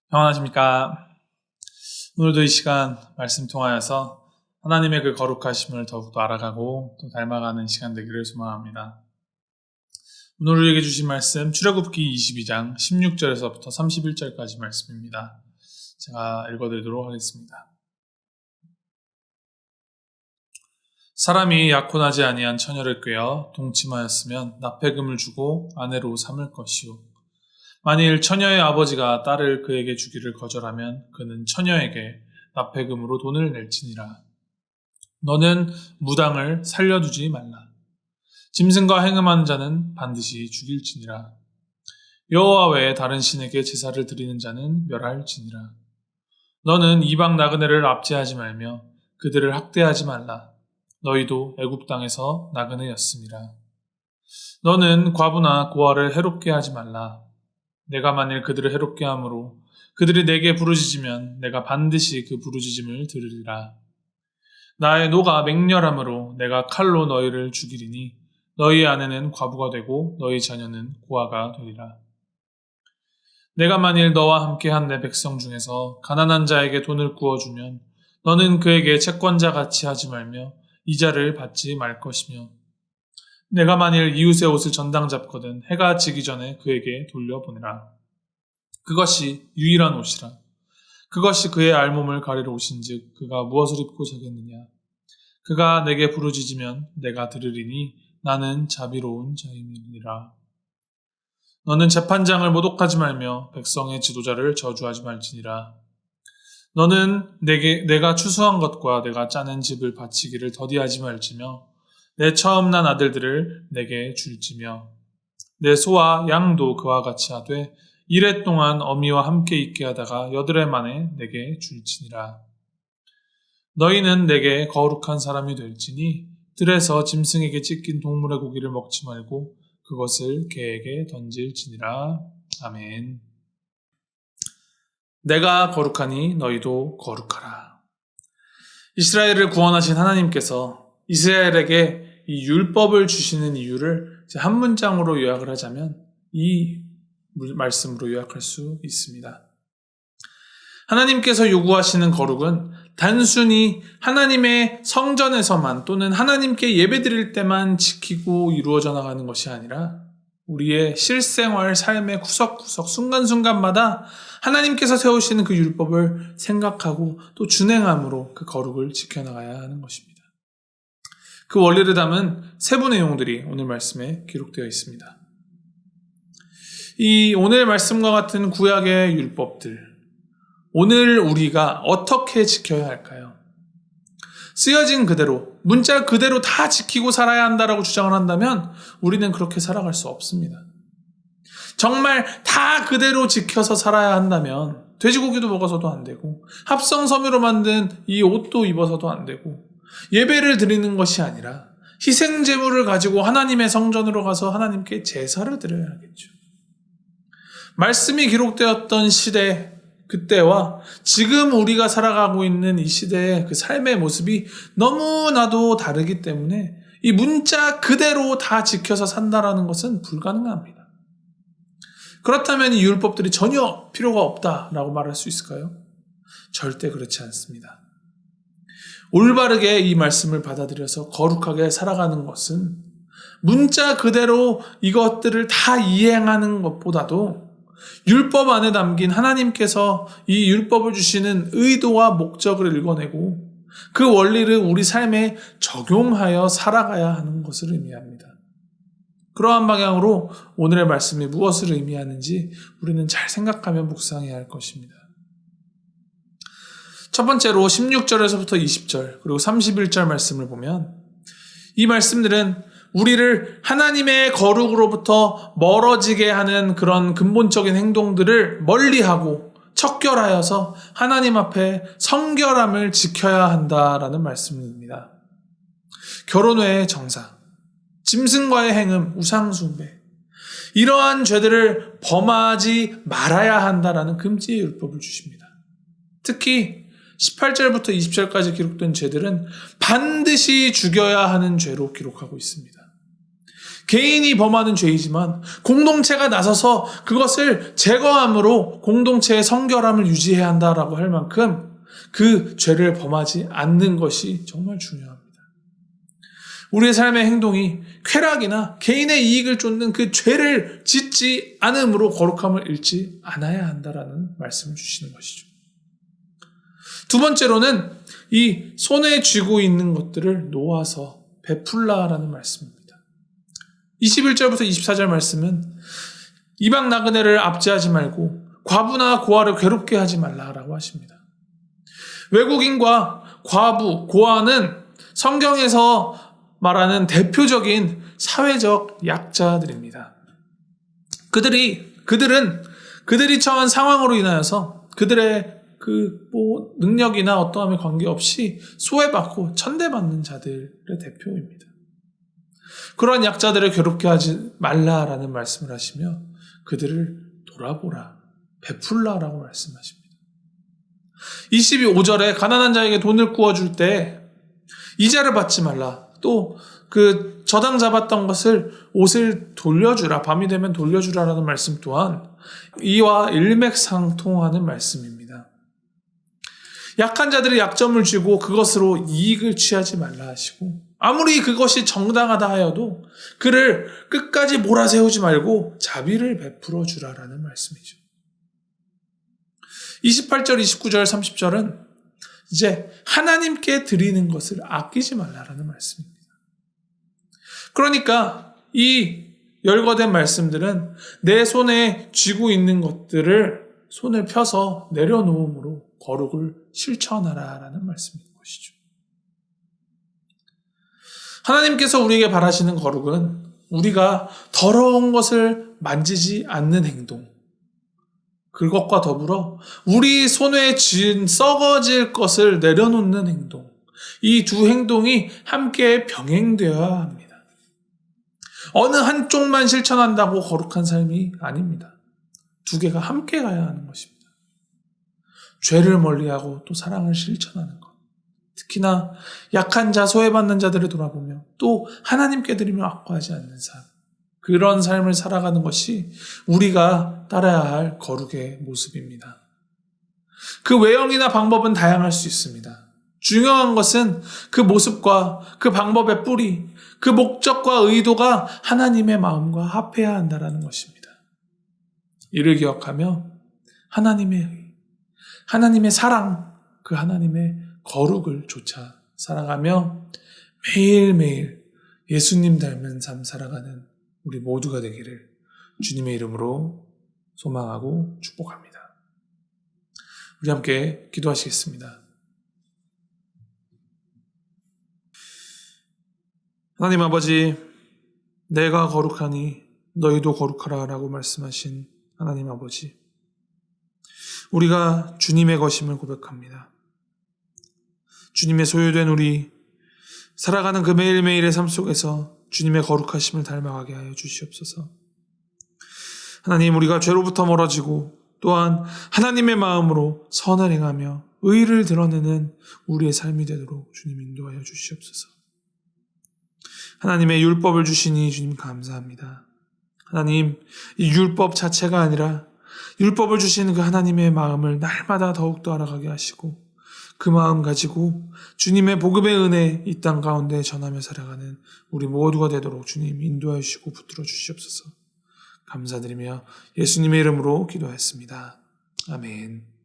평안하십니까? 오늘도 이 시간 말씀 통하여서 하나님의 그 거룩하심을 더욱더 알아가고 또 닮아가는 시간 되기를 소망합니다. 오늘 우리에게 주신 말씀 출애굽기 22장 16절에서부터 31절까지 말씀입니다. 제가 읽어드리도록 하겠습니다. 사람이 약혼하지 아니한 처녀를 꾀어 동침하였으면 납폐금을 주고 아내로 삼을 것이요. 만일 처녀의 아버지가 딸을 그에게 주기를 거절하면 그는 처녀에게 납폐금으로 돈을 낼지니라. 너는 무당을 살려두지 말라. 짐승과 행음하는 자는 반드시 죽일지니라. 여호와 외에 다른 신에게 제사를 드리는 자는 멸할지니라. 너는 이방 나그네를 압제하지 말며 그들을 학대하지 말라. 너희도 애굽 땅에서 나그네였음이라. 너는 과부나 고아를 해롭게 하지 말라. 내가 만일 그들을 해롭게 함으로 그들이 내게 부르짖으면 내가 반드시 그 부르짖음을 들으리라. 나의 노가 맹렬함으로 내가 칼로 너희를 죽이리니 너희 아내는 과부가 되고 너희 자녀는 고아가 되리라. 내가 만일 너와 함께한 내 백성 중에서 가난한 자에게 돈을 구워주면 너는 그에게 채권자 같이 하지 말며 이자를 받지 말 것이며 내가 만일 이웃의 옷을 전당 잡거든 해가 지기 전에 그에게 돌려보내라. 그것이 유일한 옷이라. 그것이 그의 알몸을 가리러 옷인즉 그가 무엇을 입고 자겠느냐. 그가 내게 부르짖으면 내가 들으리니 나는 자비로운 자임이니라. 너는 재판장을 모독하지 말며 백성의 지도자를 저주하지 말지니라. 너는 내가 추수한 것과 내가 짜낸 집을 바치기를 더디하지 말지며 내 처음 난 아들들을 내게 줄지며 내 소와 양도 그와 같이 하되 이래 동안 어미와 함께 있게 하다가 8해 만에 내게 줄지니라. 너희는 내게 거룩한 사람이 될지니 들에서 짐승에게 찢긴 동물의 고기를 먹지 말고 그것을 개에게 던질지니라. 아멘. 내가 거룩하니 너희도 거룩하라. 이스라엘을 구원하신 하나님께서 이스라엘에게 이 율법을 주시는 이유를 한 문장으로 요약을 하자면 이 말씀으로 요약할 수 있습니다. 하나님께서 요구하시는 거룩은 단순히 하나님의 성전에서만 또는 하나님께 예배드릴 때만 지키고 이루어져 나가는 것이 아니라 우리의 실생활 삶의 구석구석 순간순간마다 하나님께서 세우시는 그 율법을 생각하고 또 준행함으로 그 거룩을 지켜나가야 하는 것입니다. 그 원리를 담은 세부 내용들이 오늘 말씀에 기록되어 있습니다. 이 오늘 말씀과 같은 구약의 율법들, 오늘 우리가 어떻게 지켜야 할까요? 쓰여진 그대로, 문자 그대로 다 지키고 살아야 한다라고 주장을 한다면 우리는 그렇게 살아갈 수 없습니다. 정말 다 그대로 지켜서 살아야 한다면 돼지고기도 먹어서도 안 되고 합성섬유로 만든 이 옷도 입어서도 안 되고 예배를 드리는 것이 아니라 희생제물을 가지고 하나님의 성전으로 가서 하나님께 제사를 드려야 하겠죠. 말씀이 기록되었던 시대, 그때와 지금 우리가 살아가고 있는 이 시대의 그 삶의 모습이 너무나도 다르기 때문에 이 문자 그대로 다 지켜서 산다라는 것은 불가능합니다. 그렇다면 이 율법들이 전혀 필요가 없다라고 말할 수 있을까요? 절대 그렇지 않습니다. 올바르게 이 말씀을 받아들여서 거룩하게 살아가는 것은 문자 그대로 이것들을 다 이행하는 것보다도 율법 안에 담긴 하나님께서 이 율법을 주시는 의도와 목적을 읽어내고 그 원리를 우리 삶에 적용하여 살아가야 하는 것을 의미합니다. 그러한 방향으로 오늘의 말씀이 무엇을 의미하는지 우리는 잘 생각하며 묵상해야 할 것입니다. 첫 번째로 16절에서부터 20절 그리고 31절 말씀을 보면 이 말씀들은 우리를 하나님의 거룩으로부터 멀어지게 하는 그런 근본적인 행동들을 멀리하고 척결하여서 하나님 앞에 성결함을 지켜야 한다라는 말씀입니다. 결혼 외의 정사, 짐승과의 행음, 우상숭배, 이러한 죄들을 범하지 말아야 한다라는 금지의 율법을 주십니다. 특히 18절부터 20절까지 기록된 죄들은 반드시 죽여야 하는 죄로 기록하고 있습니다. 개인이 범하는 죄이지만 공동체가 나서서 그것을 제거함으로 공동체의 성결함을 유지해야 한다라고 할 만큼 그 죄를 범하지 않는 것이 정말 중요합니다. 우리의 삶의 행동이 쾌락이나 개인의 이익을 쫓는 그 죄를 짓지 않음으로 거룩함을 잃지 않아야 한다라는 말씀을 주시는 것이죠. 두 번째로는 이 손에 쥐고 있는 것들을 놓아서 베풀라라는 말씀입니다. 21절부터 24절 말씀은 이방 나그네를 압제하지 말고 과부나 고아를 괴롭게 하지 말라라고 하십니다. 외국인과 과부, 고아는 성경에서 말하는 대표적인 사회적 약자들입니다. 그들이 처한 상황으로 인하여서 그들의 능력이나 어떠함에 관계없이 소외받고 천대받는 자들의 대표입니다. 그러한 약자들을 괴롭게 하지 말라라는 말씀을 하시며 그들을 돌아보라, 베풀라라고 말씀하십니다. 22절에 가난한 자에게 돈을 구워줄 때 이자를 받지 말라. 또 그 저당 잡았던 것을 옷을 돌려주라. 밤이 되면 돌려주라라는 말씀 또한 이와 일맥상통하는 말씀입니다. 약한 자들이 약점을 쥐고 그것으로 이익을 취하지 말라 하시고 아무리 그것이 정당하다 하여도 그를 끝까지 몰아세우지 말고 자비를 베풀어 주라라는 말씀이죠. 28절, 29절, 30절은 이제 하나님께 드리는 것을 아끼지 말라라는 말씀입니다. 그러니까 이 열거된 말씀들은 내 손에 쥐고 있는 것들을 손을 펴서 내려놓음으로 거룩을 실천하라라는 말씀인 것이죠. 하나님께서 우리에게 바라시는 거룩은 우리가 더러운 것을 만지지 않는 행동, 그것과 더불어 우리 손에 쥔 썩어질 것을 내려놓는 행동, 이 두 행동이 함께 병행되어야 합니다. 어느 한쪽만 실천한다고 거룩한 삶이 아닙니다. 두 개가 함께 가야 하는 것입니다. 죄를 멀리하고 또 사랑을 실천하는 것. 특히나 약한 자, 소외받는 자들을 돌아보며 또 하나님께 드리며 악과하지 않는 삶. 그런 삶을 살아가는 것이 우리가 따라야 할 거룩의 모습입니다. 그 외형이나 방법은 다양할 수 있습니다. 중요한 것은 그 모습과 그 방법의 뿌리, 그 목적과 의도가 하나님의 마음과 합해야 한다는 것입니다. 이를 기억하며 하나님의 의, 하나님의 사랑, 그 하나님의 거룩을 쫓아 살아가며 매일매일 예수님 닮은 삶 살아가는 우리 모두가 되기를 주님의 이름으로 소망하고 축복합니다. 우리 함께 기도하시겠습니다. 하나님 아버지, 내가 거룩하니 너희도 거룩하라 라고 말씀하신 하나님 아버지, 우리가 주님의 것임을 고백합니다. 주님의 소유된 우리 살아가는 그 매일매일의 삶 속에서 주님의 거룩하심을 닮아가게 하여 주시옵소서. 하나님, 우리가 죄로부터 멀어지고 또한 하나님의 마음으로 선을 행하며 의를 드러내는 우리의 삶이 되도록 주님 인도하여 주시옵소서. 하나님의 율법을 주시니 주님 감사합니다. 하나님, 이 율법 자체가 아니라 율법을 주시는 그 하나님의 마음을 날마다 더욱더 알아가게 하시고 그 마음 가지고 주님의 복음의 은혜 이 땅 가운데 전하며 살아가는 우리 모두가 되도록 주님 인도하여 주시고 붙들어 주시옵소서. 감사드리며 예수님의 이름으로 기도했습니다. 아멘.